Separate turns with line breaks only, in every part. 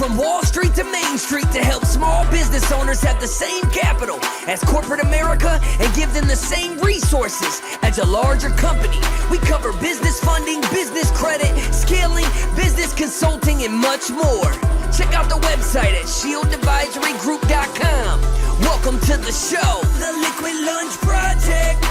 From Wall Street to Main Street to help small business owners have the same capital as corporate America and give them the same resources as a larger company. We cover business funding, business credit, scaling, business consulting, and much more. Check out the website at shieldadvisorygroup.com. Welcome to the show, The Liquid Lunch Project.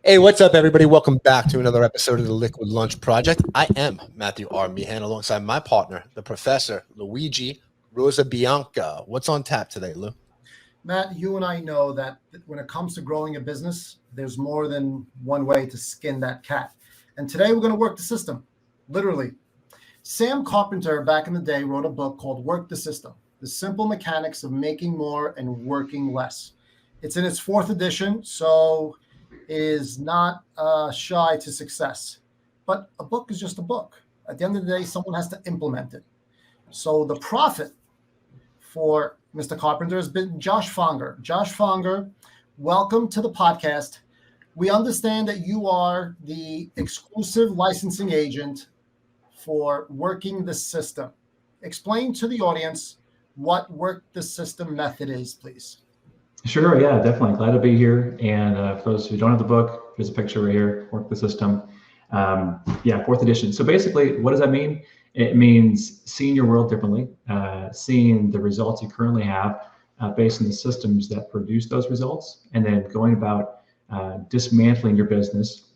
Hey, what's up, everybody? Welcome back to another episode of the Liquid Lunch Project. I am Matthew R. Meehan, alongside my partner, the Professor Luigi Rosabianca. What's on tap today, Lou?
Matt, you and I know that when it comes to growing a business, there's more than one way to skin that cat. And today we're going to work the system, literally. Sam Carpenter, back in the day, wrote a book called Work the System, The Simple Mechanics of Making More and Working Less. It's in its 4th edition, so is not shy to success. But a book is just a book. At the end of the day, someone has to implement it. So the prophet for Mr. Carpenter has been Josh Fonger. Josh Fonger, welcome to the podcast. We understand that you are the exclusive licensing agent for Working the System. Explain to the audience what Work the System method is, please.
Sure, yeah, definitely. Glad to be here. And for those who don't have the book, here's a picture right here, Work the System. 4th edition. So basically, what does that mean? It means seeing your world differently, seeing the results you currently have based on the systems that produce those results, and then going about dismantling your business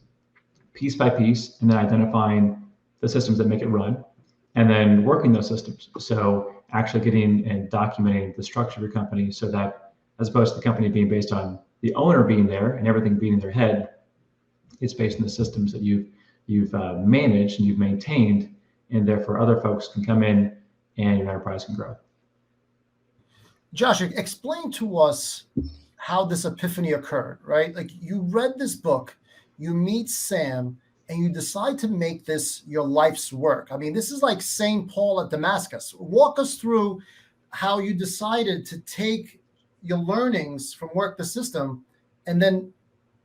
piece by piece, and then identifying the systems that make it run, and then working those systems. So actually getting and documenting the structure of your company so that, as opposed to the company being based on the owner being there and everything being in their head, it's based on the systems that you've managed and you've maintained, and therefore other folks can come in and your enterprise can grow.
Josh, explain to us how this epiphany occurred, right? Like, you read this book, you meet Sam, and you decide to make this your life's work. I mean, this is like St. Paul at Damascus. Walk us through how you decided to take your learnings from Work the System and then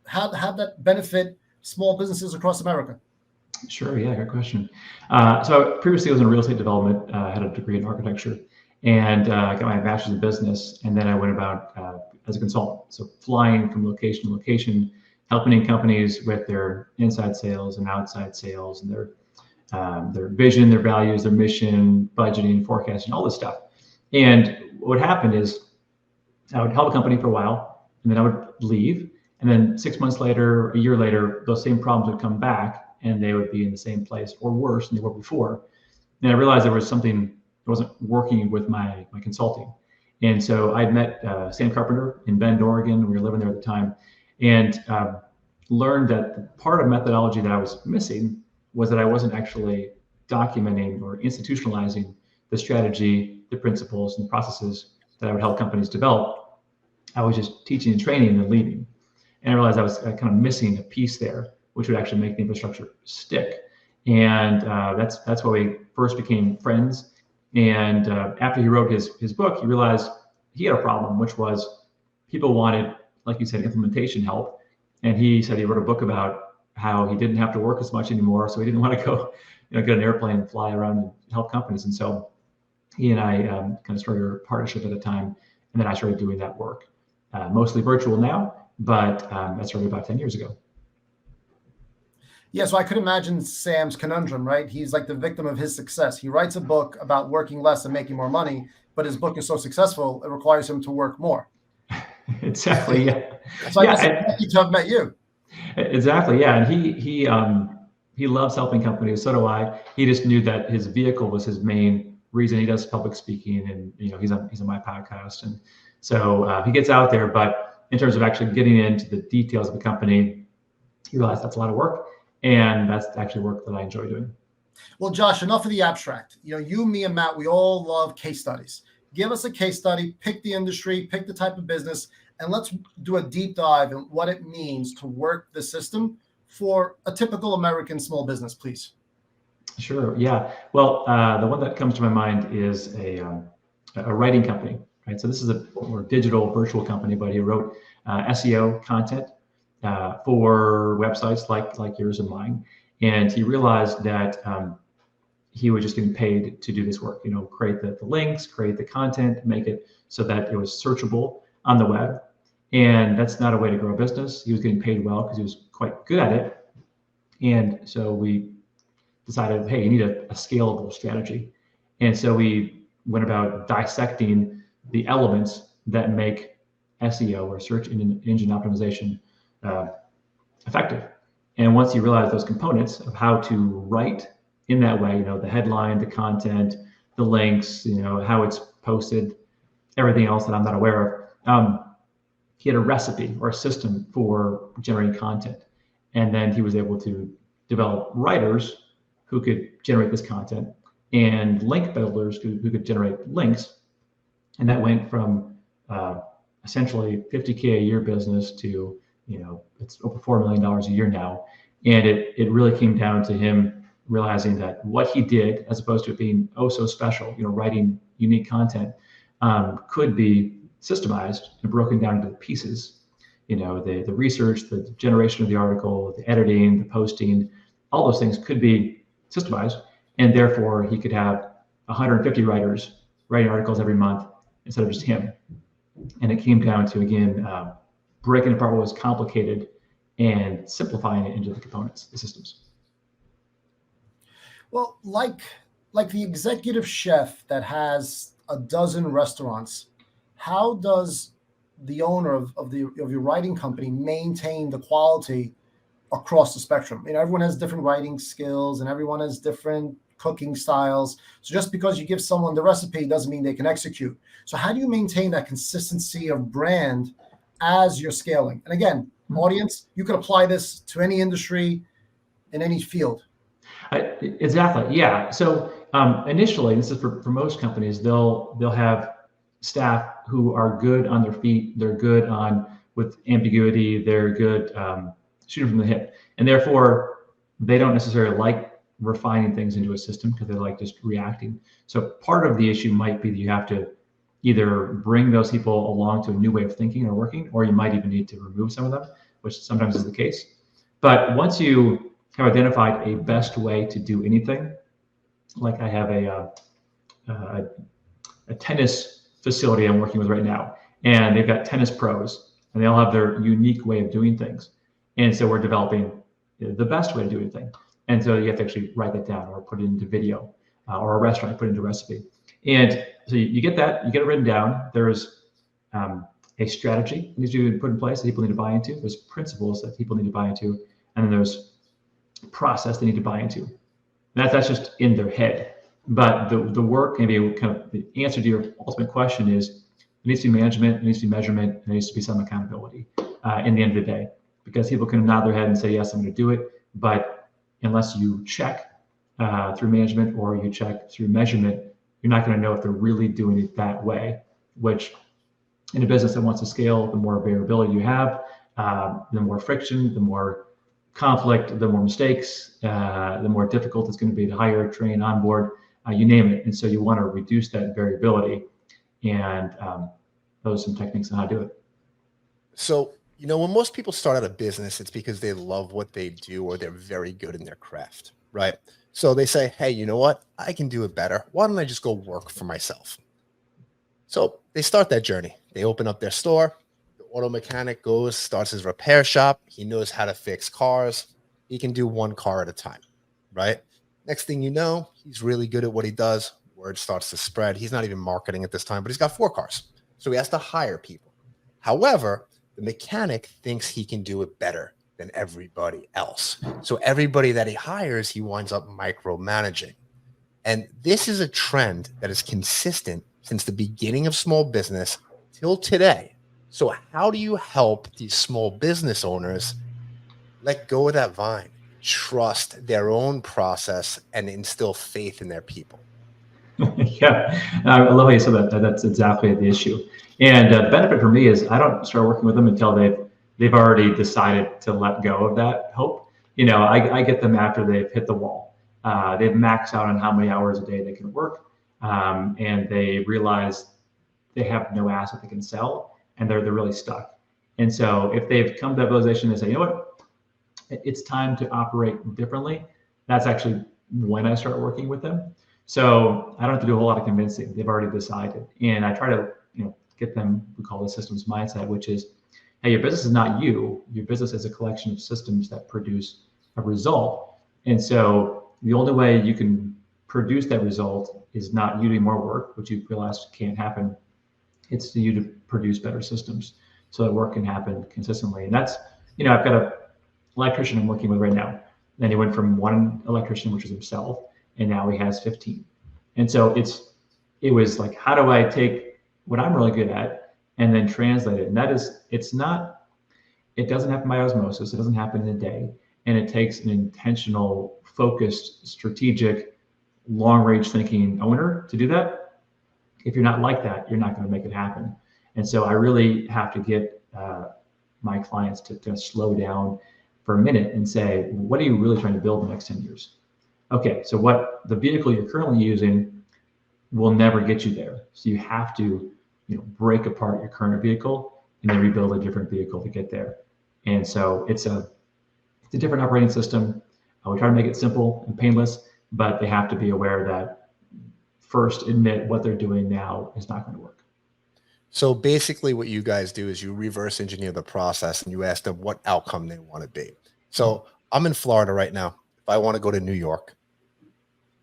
have that benefit small businesses across America.
Sure, yeah, good question. So previously I was in real estate development. I had a degree in architecture, and got my bachelor's in business. And then I went about as a consultant. So flying from location to location, helping companies with their inside sales and outside sales and their vision, their values, their mission, budgeting, forecasting, all this stuff. And what happened is I would help a company for a while, and then I would leave. And then 6 months later, a year later, those same problems would come back, and they would be in the same place or worse than they were before. And I realized there was something that wasn't working with my consulting. And so I'd met Sam Carpenter in Bend, Oregon. We were living there at the time, and learned that part of methodology that I was missing was that I wasn't actually documenting or institutionalizing the strategy, the principles, and the processes that I would help companies develop. I was just teaching and training and then leaving. And I realized I was kind of missing a piece there, which would actually make the infrastructure stick. And that's why we first became friends. And after he wrote his book, he realized he had a problem, which was people wanted, like you said, implementation help. And he said he wrote a book about how he didn't have to work as much anymore. So he didn't want to go, get an airplane and fly around and help companies. And so he and I kind of started a partnership at the time, and then I started doing that work, mostly virtual now, but that started about 10 years ago.
Yeah, so I could imagine Sam's conundrum, right? He's like the victim of his success. He writes a book about working less and making more money, but his book is so successful, it requires him to work more.
Exactly, yeah.
So I guess I'm lucky to have met you.
Exactly, yeah. And he loves helping companies, so do I. He just knew that his vehicle was his main reason. He does public speaking, and he's on my podcast, and so he gets out there. But in terms of actually getting into the details of the company, he realized that's a lot of work, and that's actually work that I enjoy doing.
Well, Josh, enough of the abstract. You, me, and Matt, we all love case studies. Give us a case study, pick the industry, pick the type of business, and let's do a deep dive in what it means to work the system for a typical American small business, please.
Sure. Yeah. Well, the one that comes to my mind is a writing company, right? So this is a more digital virtual company, but he wrote SEO content for websites like yours and mine. And he realized that he was just getting paid to do this work, create the links, create the content, make it so that it was searchable on the web. And that's not a way to grow a business. He was getting paid well because he was quite good at it. And so we decided, hey, you need a scalable strategy. And so we went about dissecting the elements that make SEO, or search engine optimization, effective. And once you realize those components of how to write in that way, the headline, the content, the links, how it's posted, everything else that I'm not aware of, he had a recipe or a system for generating content. And then he was able to develop writers who could generate this content and link builders who could generate links. And that went from essentially $50K a year business to, it's over $4 million a year now. And it really came down to him realizing that what he did, as opposed to it being so special, writing unique content, could be systemized and broken down into the pieces. The research, the generation of the article, the editing, the posting, all those things could be systemized, and therefore he could have 150 writers writing articles every month instead of just him. And it came down to, again, breaking apart what was complicated and simplifying it into the components, the systems.
Well, like the executive chef that has a dozen restaurants, how does the owner of your writing company maintain the quality across the spectrum? Everyone has different writing skills and everyone has different cooking styles. So just because you give someone the recipe doesn't mean they can execute. So how do you maintain that consistency of brand as you're scaling? And again, audience, you could apply this to any industry in any field.
Exactly. Yeah. So initially, this is for most companies, they'll have staff who are good on their feet. They're good with ambiguity. They're good shooting from the hip, and therefore they don't necessarily like refining things into a system because they like just reacting. So part of the issue might be that you have to either bring those people along to a new way of thinking or working, or you might even need to remove some of them, which sometimes is the case. But once you have identified a best way to do anything, like I have a tennis facility I'm working with right now, and they've got tennis pros, and they all have their unique way of doing things. And so we're developing the best way to do anything. And so you have to actually write that down or put it into video, or a restaurant, put it into recipe. And so you get that, you get it written down. There's a strategy that needs to be put in place that people need to buy into. There's principles that people need to buy into. And then there's process they need to buy into. That's just in their head. But the work, maybe kind of the answer to your ultimate question is, there needs to be management, there needs to be measurement, and there needs to be some accountability in the end of the day. Because people can nod their head and say, yes, I'm going to do it. But unless you check through management or you check through measurement, you're not going to know if they're really doing it that way, which in a business that wants to scale, the more variability you have, the more friction, the more conflict, the more mistakes, the more difficult it's going to be to hire, train, onboard, you name it. And so you want to reduce that variability, and those are some techniques on how to do it.
So, when most people start out a business, it's because they love what they do or they're very good in their craft, right? So they say, hey, you know what? I can do it better. Why don't I just go work for myself? So they start that journey. They open up their store. The auto mechanic starts his repair shop. He knows how to fix cars. He can do one car at a time, right? Next thing you know, he's really good at what he does. Word starts to spread. He's not even marketing at this time, but he's got 4 cars. So he has to hire people. However, the mechanic thinks he can do it better than everybody else. So everybody that he hires, he winds up micromanaging. And this is a trend that is consistent since the beginning of small business till today. So how do you help these small business owners let go of that vine, trust their own process, and instill faith in their people?
Yeah, I love how you said that. That's exactly the issue. And the benefit for me is I don't start working with them until they've already decided to let go of that hope. I get them after they've hit the wall. They've maxed out on how many hours a day they can work, and they realize they have no asset they can sell, and they're really stuck. And so if they've come to that realization, they say, you know what, it's time to operate differently. That's actually when I start working with them. So I don't have to do a whole lot of convincing. They've already decided. And I try to, get them, we call it systems mindset, which is, hey, your business is not you. Your business is a collection of systems that produce a result. And so the only way you can produce that result is not you doing more work, which you realize can't happen. It's for you to produce better systems so that work can happen consistently. And that's, I've got an electrician I'm working with right now. And he went from one electrician, which was himself, and now he has 15. And so it was like, how do I take what I'm really good at and then translate it? And that is, it doesn't happen by osmosis. It doesn't happen in a day. And it takes an intentional, focused, strategic, long-range thinking owner to do that. If you're not like that, you're not going to make it happen. And so I really have to get my clients to slow down for a minute and say, what are you really trying to build in the next 10 years? Okay, so what the vehicle you're currently using will never get you there. So you have to, break apart your current vehicle and then rebuild a different vehicle to get there. And so it's a different operating system. We try to make it simple and painless, but they have to be aware that first admit what they're doing now is not going to work.
So basically what you guys do is you reverse engineer the process and you ask them what outcome they want to be. So I'm in Florida right now. If I want to go to New York,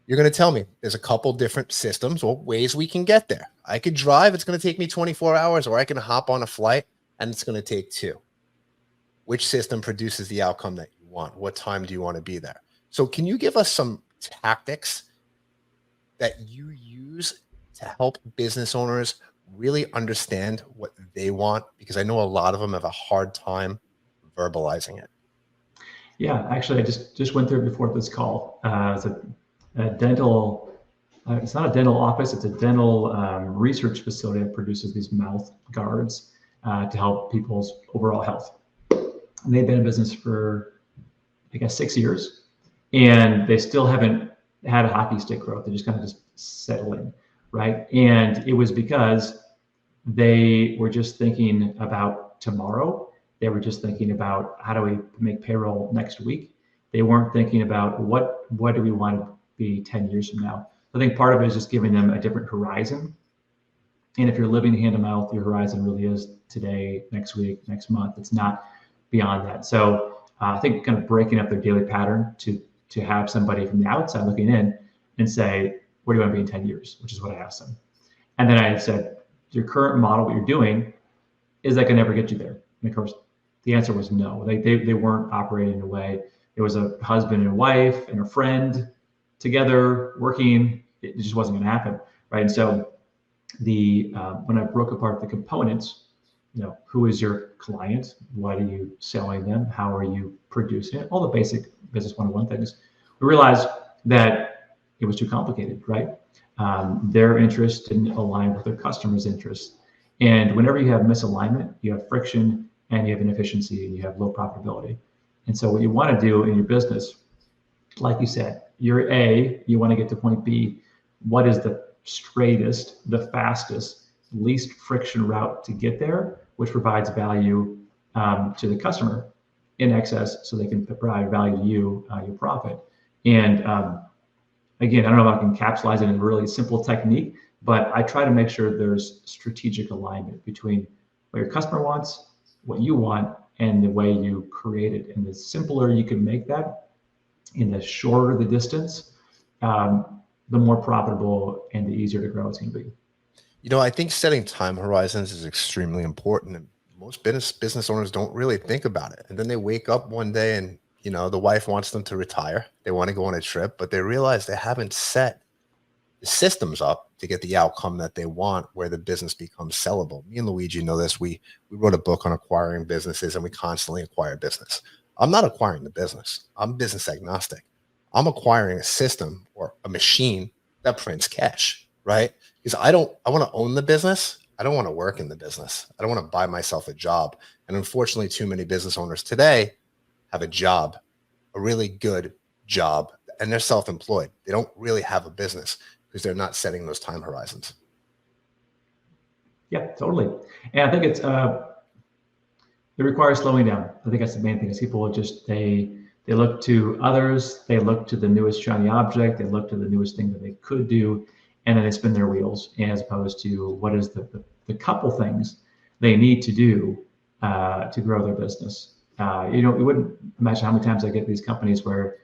you're going to tell me there's a couple different systems or ways we can get there. I could drive. It's going to take me 24 hours, or I can hop on a flight and it's going to take 2. Which system produces the outcome that you want? What time do you want to be there? So can you give us some tactics that you use to help business owners really understand what they want? Because I know a lot of them have a hard time verbalizing it.
Yeah, actually, I just went through it before this call. It's a dental, it's not a dental office, it's a dental research facility that produces these mouth guards to help people's overall health. And they've been in business for, I guess, 6 years, and they still haven't had a hockey stick growth. They just kind of just settling, right? And it was because they were just thinking about tomorrow. They were just thinking about how do we make payroll next week. They weren't thinking about what do we want to be 10 years from now. I think part of it is just giving them a different horizon. And if you're living hand to mouth, your horizon really is today, next week, next month. It's not beyond that. So I think kind of breaking up their daily pattern to have somebody from the outside looking in and say, where do you want to be in 10 years? Which is what I asked them. And then I said, your current model, what you're doing, is that going to ever get you there? And of course, the answer was no. They weren't operating in a way. It was a husband and a wife and a friend together working. It just wasn't going to happen, right? And so when I broke apart the components, who is your client? What are you selling them? How are you producing it? All the basic business 101 things. We realized that it was too complicated, right? Their interests didn't align with their customers' interests. And whenever you have misalignment, you have friction and you have inefficiency and you have low profitability. And so what you want to do in your business, like you said, you're A, you want to get to point B. What is the straightest, the fastest, least friction route to get there, which provides value to the customer in excess so they can provide value to you, your profit. And again, I don't know if I can capsulize it in a really simple technique, but I try to make sure there's strategic alignment between what your customer wants, what you want, and the way you create it. And the simpler you can make that, and the shorter the distance, the more profitable and the easier to grow it's going to be.
I think setting time horizons is extremely important, and most business owners don't really think about it. And then they wake up one day and, the wife wants them to retire. They want to go on a trip, but they realize they haven't set the systems up to get the outcome that they want, where the business becomes sellable. Me and Luigi know this. We wrote a book on acquiring businesses, and we constantly acquire business. I'm not acquiring the business. I'm business agnostic. I'm acquiring a system or a machine that prints cash, right? Because I want to own the business. I don't want to work in the business. I don't want to buy myself a job. And unfortunately, too many business owners today have a job, a really good job, and they're self-employed. They don't really have a business because they're not setting those time horizons.
Yeah, totally. And I think it's It requires slowing down. I think that's the main thing. Is people just they look to others, they look to the newest shiny object, they look to the newest thing that they could do, and then they spin their wheels, as opposed to what is the couple things they need to do to grow their business. You wouldn't imagine how many times I get these companies where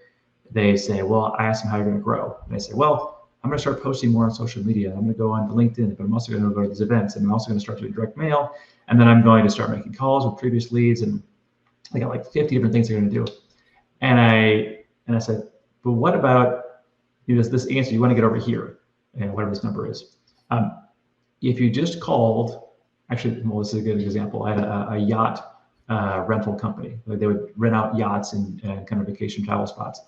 they say, well, I ask them how you're going to grow. And they say, well, I'm going to start posting more on social media. I'm going to go on to LinkedIn, but I'm also going to go to these events, and I'm also going to start doing direct mail. And then I'm going to start making calls with previous leads. And they got like 50 different things they're going to do. And I said, but what about this answer? You want to get over here, and whatever this number is. If you just called, actually, well, this is a good example. I had a yacht rental company. They would rent out yachts and kind of vacation travel spots.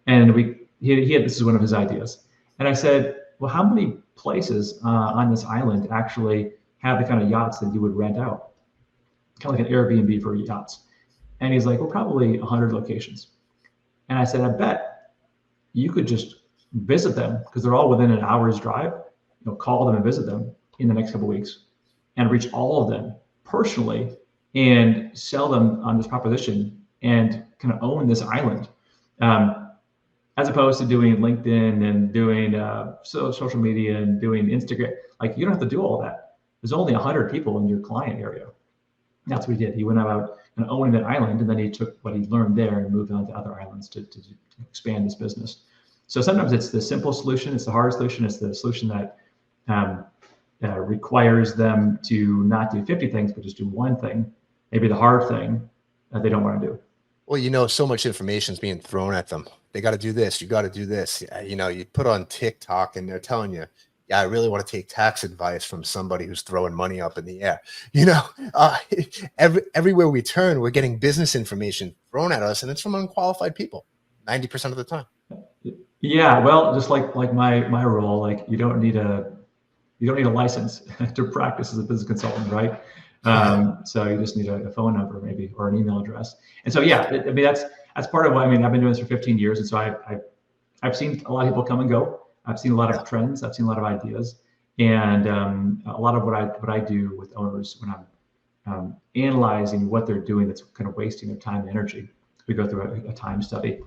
And he had, this is one of his ideas. And I said, well, how many places on this island actually have the kind of yachts that you would rent out? Kind of like an Airbnb for yachts. And he's like, well, probably 100 locations. And I said, I bet you could just visit them, because they're all within an hour's drive, call them and visit them in the next couple of weeks and reach all of them personally and sell them on this proposition and kind of own this island. As opposed to doing LinkedIn and doing social media and doing Instagram. Like, you don't have to do all that. There's only 100 people in your client area. That's what he did. He went out and owning that island, and then he took what he learned there and moved on to other islands to expand his business. So sometimes it's the simple solution, it's the hard solution, it's the solution that requires them to not do 50 things, but just do one thing, maybe the hard thing that they don't want to do.
Well, so much information is being thrown at them. They got to do this. You got to do this. You put on TikTok and they're telling you, yeah, I really want to take tax advice from somebody who's throwing money up in the air. Everywhere we turn, we're getting business information thrown at us, and it's from unqualified people 90% of the time.
Yeah, well, just like my role, like you don't need a license to practice as a business consultant, right? So you just need a phone number maybe, or an email address. And so, yeah, I mean, that's part of what, I've been doing this for 15 years. And so I've seen a lot of people come and go. I've seen a lot of trends. I've seen a lot of ideas, and a lot of what I do with owners when I'm analyzing what they're doing that's kind of wasting their time and energy. We go through a time study.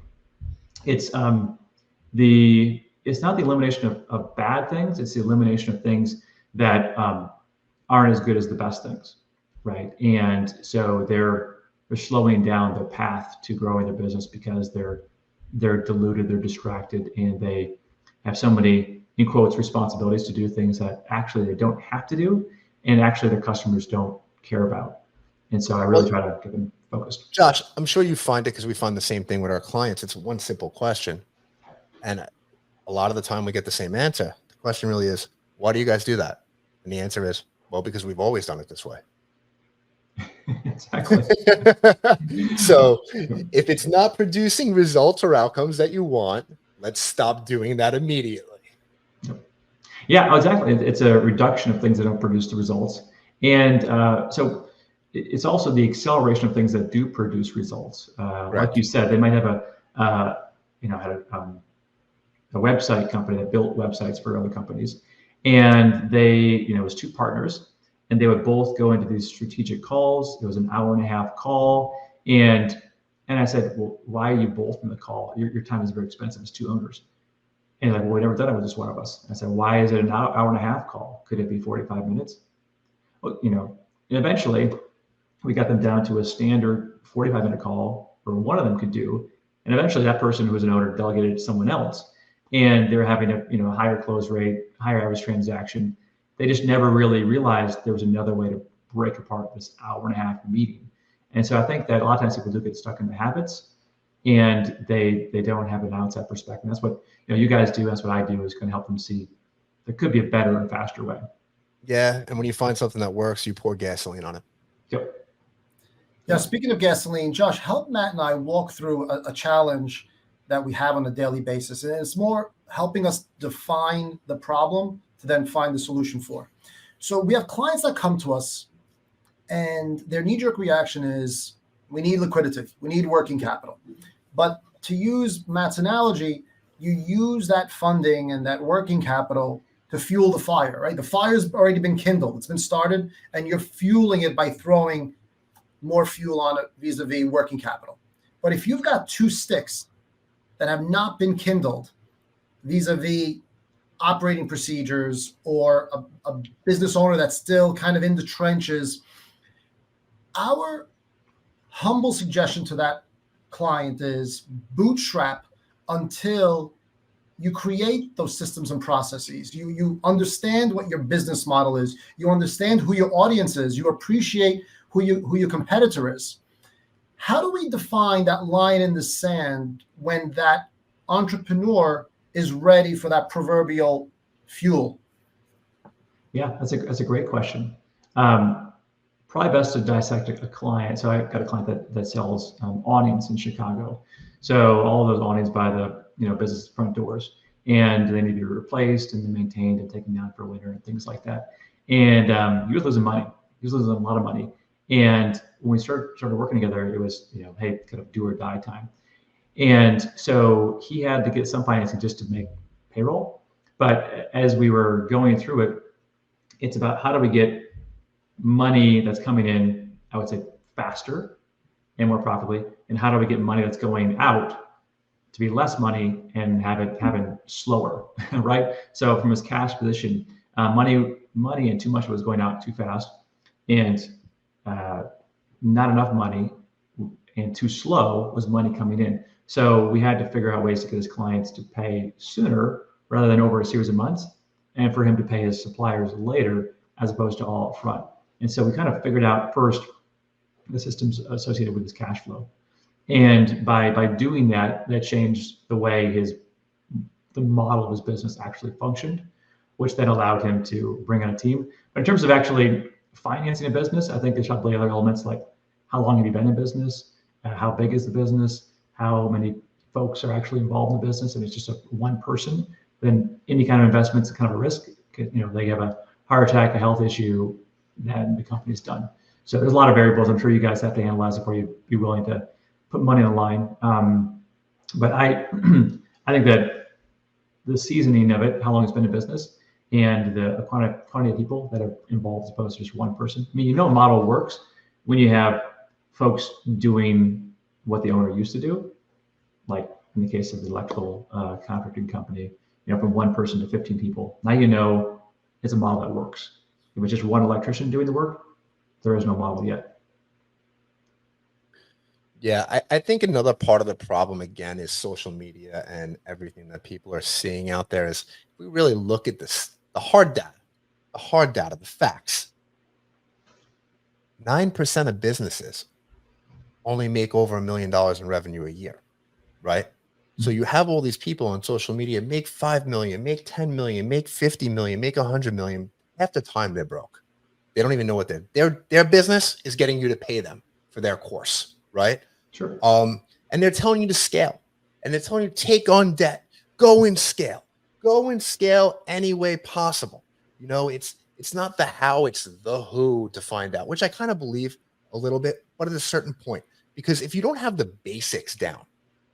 It's not the elimination of bad things. It's the elimination of things that aren't as good as the best things, right? And so they're slowing down their path to growing their business because they're diluted, they're distracted, and they have so many, in quotes, responsibilities to do things that actually they don't have to do, and actually their customers don't care about. And so I really try to get them focused.
Josh, I'm sure you find it, because we find the same thing with our clients. It's one simple question, and a lot of the time we get the same answer. The question really is, why do you guys do that? And the answer is, well, because we've always done it this way.
Exactly.
So if it's not producing results or outcomes that you want, let's stop doing that immediately.
Yeah, exactly. It's a reduction of things that don't produce the results. And so it's also the acceleration of things that do produce results. Like you said, they might have a website company that built websites for other companies. And they, it was two partners, and they would both go into these strategic calls. It was an 1.5-hour call. And I said, well, why are you both in the call? Your time is very expensive. It's two owners. And like, well, we never done it with just one of us. I said, why is it an 1.5-hour call? Could it be 45 minutes? Well, and eventually we got them down to a standard 45-minute call where one of them could do. And eventually that person who was an owner delegated it to someone else. And they're having a higher close rate, higher average transaction. They just never really realized there was another way to break apart this 1.5-hour meeting. And so I think that a lot of times people do get stuck in the habits, and they don't have an outside perspective. That's what you guys do. That's what I do, is kind of help them see there could be a better and faster way.
Yeah, and when you find something that works, you pour gasoline on it.
Yep.
Yeah, speaking of gasoline, Josh, help Matt and I walk through a challenge that we have on a daily basis. And it's more helping us define the problem to then find the solution for. So we have clients that come to us, and their knee-jerk reaction is, we need liquidity, we need working capital. But to use Matt's analogy, you use that funding and that working capital to fuel the fire, right? The fire's already been kindled, it's been started, and you're fueling it by throwing more fuel on it vis-a-vis working capital. But if you've got two sticks that have not been kindled vis-a-vis operating procedures, or a business owner that's still kind of in the trenches, our humble suggestion to that client is bootstrap until you create those systems and processes. You understand what your business model is. You understand who your audience is. You appreciate who your competitor is. How do we define that line in the sand when that entrepreneur is ready for that proverbial fuel?
Yeah, that's a great question. Probably best to dissect a client. So I've got a client that sells awnings in Chicago. So all of those awnings by the business front doors, and they need to be replaced and maintained and taken down for winter and things like that. And he was losing money. He was losing a lot of money. And when we started working together, it was hey, kind of do or die time. And so he had to get some financing just to make payroll. But as we were going through it, it's about how do we get money that's coming in, I would say, faster and more profitably, and how do we get money that's going out to be less money and have it slower, right? So from his cash position, money and too much was going out too fast, and not enough money and too slow was money coming in. So we had to figure out ways to get his clients to pay sooner rather than over a series of months, and for him to pay his suppliers later as opposed to all up front. And so we kind of figured out first the systems associated with his cash flow. And by doing that, that changed the way the model of his business actually functioned, which then allowed him to bring on a team. But in terms of actually financing a business, I think there's probably other elements like how long have you been in business, how big is the business, how many folks are actually involved in the business, and it's just one person, then any kind of investment's kind of a risk. They have a heart attack, a health issue, then the company's done. So there's a lot of variables I'm sure you guys have to analyze before you be willing to put money on the line. But I think that the seasoning of it, how long it's been in business, and the quantity of people that are involved as opposed to just one person. I mean, a model works when you have folks doing what the owner used to do, like in the case of the electrical contracting company, from one person to 15 people. Now it's a model that works. If it's just one electrician doing the work, there is no model yet.
Yeah, I think another part of the problem, again, is social media and everything that people are seeing out there. Is if we really look at this, the hard data, the facts, 9% of businesses only make over $1 million in revenue a year, right? So you have all these people on social media make 5 million, make 10 million, make 50 million, make 100 million. Half the time they're broke. They don't even know what their business is getting you to pay them for their course, right?
Sure.
And they're telling you to scale, and they're telling you to take on debt, go and scale any way possible. It's not the how, it's the who to find out, which I kind of believe a little bit, but at a certain point, because if you don't have the basics down,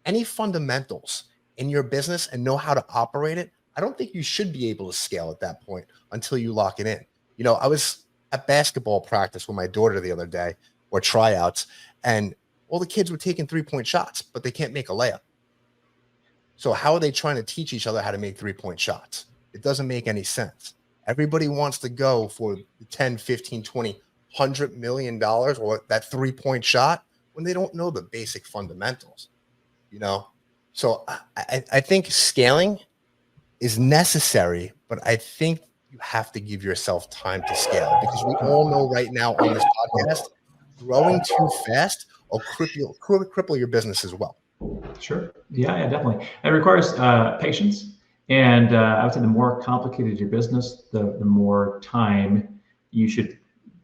any fundamentals in your business and know how to operate it, I don't think you should be able to scale at that point until you lock it in. I was at basketball practice with my daughter the other day, or tryouts, and all the kids were taking 3-point shots, but they can't make a layup. So how are they trying to teach each other how to make 3-point shots? It doesn't make any sense. Everybody wants to go for 10, 15, 20, $100 million or that 3-point shot when they don't know the basic fundamentals, So I think scaling is necessary, but I think you have to give yourself time to scale, because we all know right now on this podcast, growing too fast will cripple your business as well.
Sure. Yeah, definitely. It requires patience. And I would say the more complicated your business, the more time you should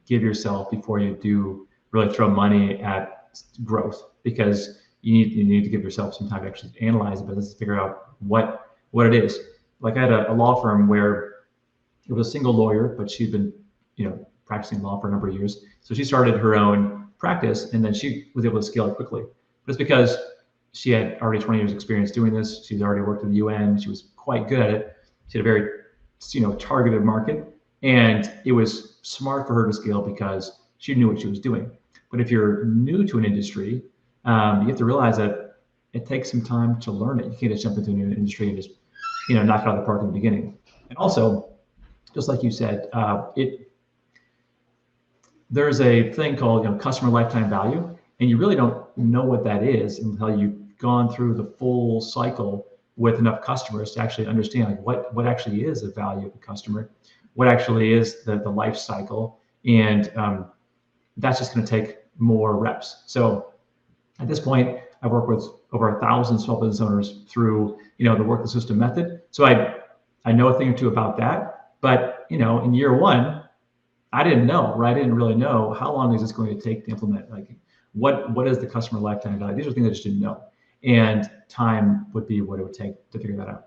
give yourself before you do really throw money at growth, because you need to give yourself some time to actually analyze the business, figure out what it is. Like I had a law firm where it was a single lawyer, but she'd been, practicing law for a number of years. So she started her own practice, and then she was able to scale it quickly. But it's because she had already 20 years experience doing this. She's already worked at the UN. She was quite good at it. She had a very, targeted market, and it was smart for her to scale because she knew what she was doing. But if you're new to an industry, you have to realize that it takes some time to learn it. You can't just jump into a new industry and just, knock it out of the park in the beginning. And also, just like you said, there's a thing called customer lifetime value, and you really don't know what that is until you've gone through the full cycle with enough customers to actually understand what actually is the value of a customer, what actually is the life cycle, and that's just going to take more reps. So at this point, I've worked with over 1,000 small business owners through the work the system method. So I know a thing or two about that, but in year one, I didn't know, right? I didn't really know how long is this going to take to implement. Like, what is the customer lifetime value? These are things I just didn't know, and time would be what it would take to figure that out.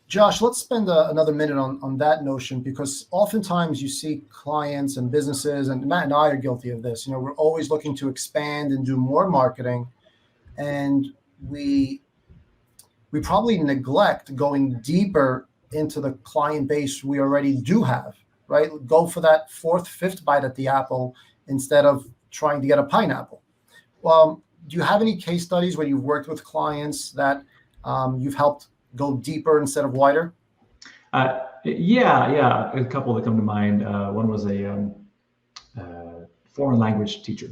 Josh, let's spend another minute on that notion, because oftentimes you see clients and businesses, and Matt and I are guilty of this. We're always looking to expand and do more marketing, and we probably neglect going deeper into the client base we already do have, right? Go for that fourth, fifth bite at the apple instead of trying to get a pineapple. Well, do you have any case studies where you've worked with clients that you've helped go deeper instead of wider?
Yeah, a couple that come to mind. One was a foreign language teacher,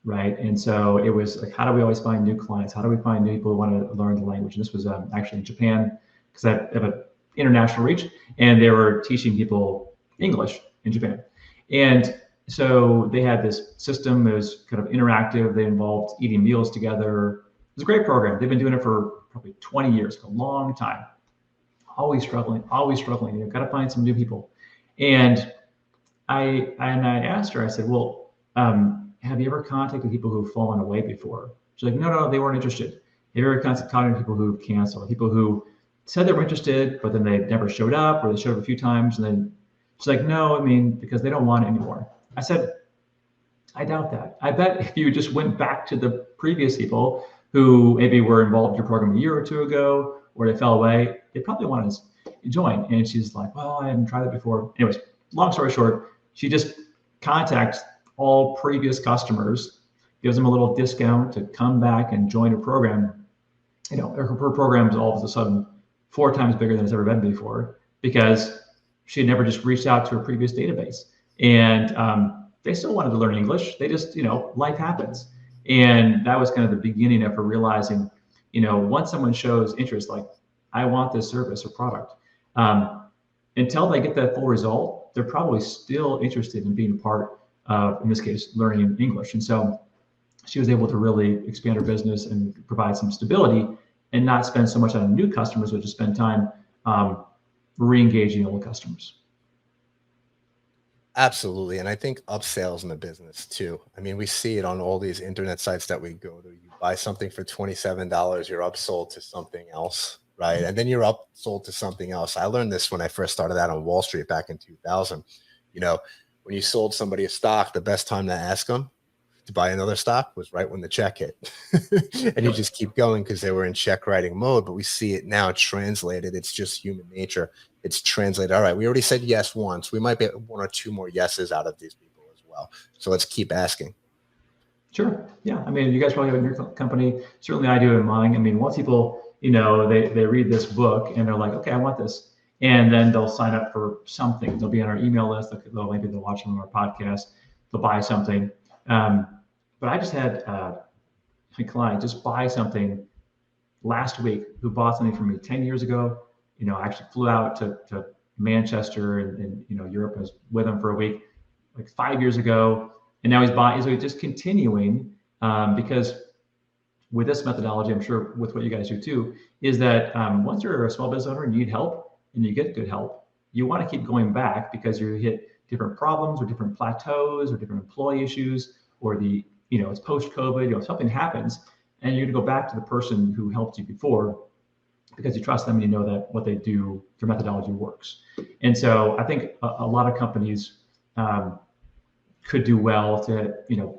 right? And so it was like, how do we always find new clients? How do we find new people who want to learn the language? And this was actually in Japan, because I have an international reach, and they were teaching people English in Japan. And so they had this system that was kind of interactive. They involved eating meals together. It was a great program. They've been doing it for probably 20 years, a long time. Always struggling. You've got to find some new people. And I asked her, I said, well, have you ever contacted people who've fallen away before? She's like, no, they weren't interested. Have you ever contacted people who've canceled, people who said they were interested, but then they never showed up, or they showed up a few times, and then she's like, no, because they don't want it anymore. I said, I doubt that. I bet if you just went back to the previous people who maybe were involved in your program a year or two ago, or they fell away, they probably want to join. And she's like, well, I haven't tried it before. Anyways, long story short, she just contacts all previous customers, gives them a little discount to come back and join a program. Her program is all of a sudden 4 times bigger than it's ever been before, because she had never just reached out to her previous database. And they still wanted to learn English. They just, life happens. And that was kind of the beginning of her realizing, once someone shows interest, like, I want this service or product, until they get that full result, they're probably still interested in being part of, in this case, learning English. And so she was able to really expand her business and provide some stability, and not spend so much on new customers, but just spend time re-engaging old customers.
Absolutely. And I think upsells in the business too. I mean, we see it on all these internet sites that we go to. You buy something for $27, you're upsold to something else, right? And then you're upsold to something else. I learned this when I first started out on Wall Street back in 2000. When you sold somebody a stock, the best time to ask them to buy another stock was right when the check hit. And you just keep going because they were in check writing mode. But we see it now translated. It's just human nature. It's translated. All right, we already said yes once. We might get 1 or 2 more yeses out of these people as well. So let's keep asking.
Sure. Yeah. I mean, you guys probably have in your company. Certainly I do in mine. I mean, once people, they read this book and they're like, okay, I want this. And then they'll sign up for something. They'll be on our email list. Maybe they'll watch one of our podcasts. They'll buy something. But I just had a client just buy something last week who bought something from me 10 years ago. I actually flew out to Manchester and Europe. I was with him for a week, like 5 years ago. And now he's buying, so he's just continuing because with this methodology, I'm sure with what you guys do too, is that once you're a small business owner and you need help and you get good help, you want to keep going back because you hit different problems or different plateaus or different employee issues, or it's post-COVID, something happens, and you're going to go back to the person who helped you before because you trust them and you know that what they do, their methodology works. And so I think a lot of companies could do well to,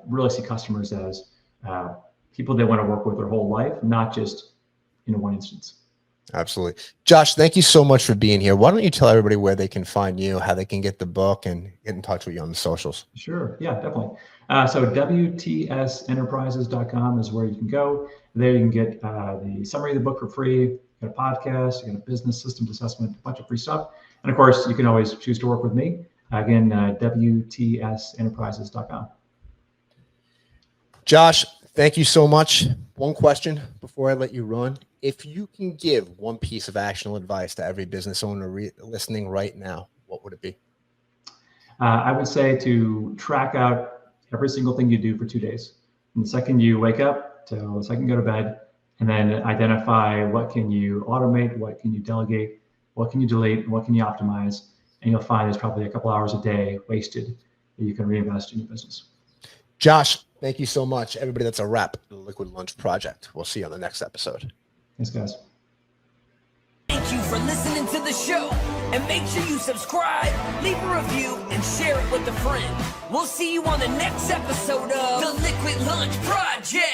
really see customers as people they want to work with their whole life, not just in one instance.
Absolutely. Josh, thank you so much for being here. Why don't you tell everybody where they can find you, how they can get the book, and get in touch with you on the socials?
Sure. Yeah, definitely. So WTSenterprises.com is where you can go. There you can get the summary of the book for free, you get a podcast, you get a business systems assessment, a bunch of free stuff. And of course, you can always choose to work with me. Again, WTSenterprises.com.
Josh, thank you so much. One question before I let you run. If you can give one piece of actionable advice to every business owner listening right now, what would it be?
I would say to track out every single thing you do for 2 days. From the second you wake up till the second you go to bed, and then identify what can you automate, what can you delegate, what can you delete, what can you optimize, and you'll find there's probably a couple hours a day wasted that you can reinvest in your business.
Josh, thank you so much. Everybody, that's a wrap for the Liquid Lunch Project. We'll see you on the next episode.
Thanks, guys.
Thank you for listening to the show. And make sure you subscribe, leave a review, and share it with a friend. We'll see you on the next episode of the Liquid Lunch Project.